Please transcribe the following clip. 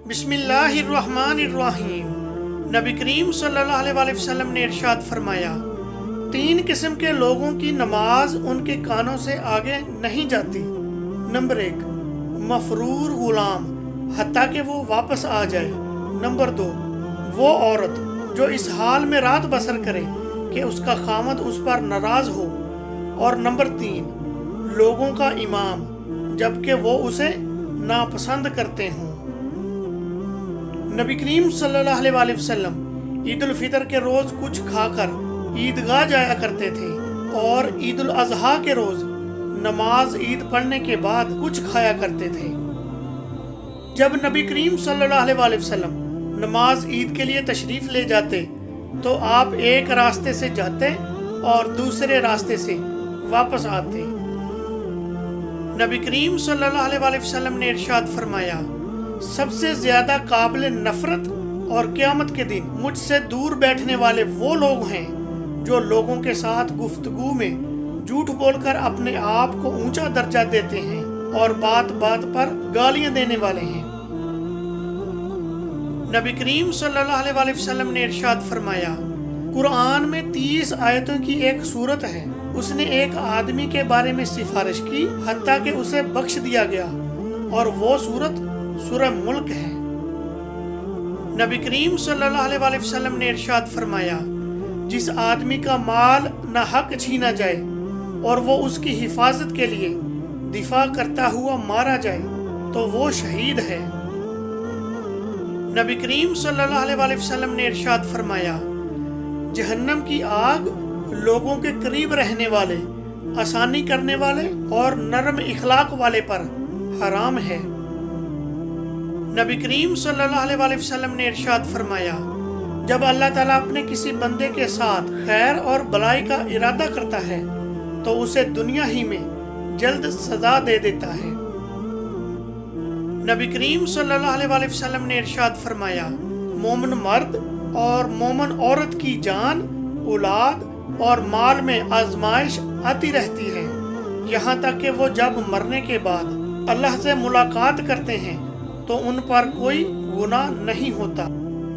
بسم اللہ الرحمن الرحیم۔ نبی کریم صلی اللہ علیہ وسلم نے ارشاد فرمایا، 3 قسم کے لوگوں کی نماز ان کے کانوں سے آگے نہیں جاتی۔ نمبر 1، مفرور غلام حتیٰ کہ وہ واپس آ جائے۔ نمبر 2، وہ عورت جو اس حال میں رات بسر کرے کہ اس کا خامد اس پر ناراض ہو۔ اور نمبر 3، لوگوں کا امام جبکہ وہ اسے ناپسند کرتے ہوں۔ نبی کریم صلی اللہ علیہ وسلم عید الفطر کے روز کچھ کھا کر عیدگاہ جایا کرتے تھے، اور عید الاضحیٰ کے روز نماز عید پڑھنے کے بعد کچھ کھایا کرتے تھے۔ جب نبی کریم صلی اللہ علیہ وسلم نماز عید کے لیے تشریف لے جاتے تو آپ ایک راستے سے جاتے اور دوسرے راستے سے واپس آتے۔ نبی کریم صلی اللہ علیہ وسلم نے ارشاد فرمایا، سب سے زیادہ قابل نفرت اور قیامت کے دن مجھ سے دور بیٹھنے والے وہ لوگ ہیں جو لوگوں کے ساتھ گفتگو میں جھوٹ بول کر اپنے آپ کو اونچا درجہ دیتے ہیں اور بات بات پر گالیاں دینے والے ہیں۔ نبی کریم صلی اللہ علیہ وسلم نے ارشاد فرمایا، قرآن میں 30 آیتوں کی ایک سورت ہے، اس نے ایک آدمی کے بارے میں سفارش کی حتیٰ کہ اسے بخش دیا گیا، اور وہ سورت سورہ ملک ہے۔ نبی کریم صلی اللہ علیہ وسلم نے ارشاد فرمایا، جس آدمی کا مال ناحق چھینا جائے اور وہ اس کی حفاظت کے لیے دفاع کرتا ہوا مارا جائے تو وہ شہید ہے۔ نبی کریم صلی اللہ علیہ وسلم نے ارشاد فرمایا، جہنم کی آگ لوگوں کے قریب رہنے والے، آسانی کرنے والے اور نرم اخلاق والے پر حرام ہے۔ نبی کریم صلی اللہ علیہ وسلم نے ارشاد فرمایا، جب اللہ تعالیٰ اپنے کسی بندے کے ساتھ خیر اور بلائی کا ارادہ کرتا ہے تو اسے دنیا ہی میں جلد سزا دے دیتا ہے۔ نبی کریم صلی اللہ علیہ وسلم نے ارشاد فرمایا، مومن مرد اور مومن عورت کی جان، اولاد اور مال میں آزمائش آتی رہتی ہے، یہاں تک کہ وہ جب مرنے کے بعد اللہ سے ملاقات کرتے ہیں تو ان پر کوئی گناہ نہیں ہوتا۔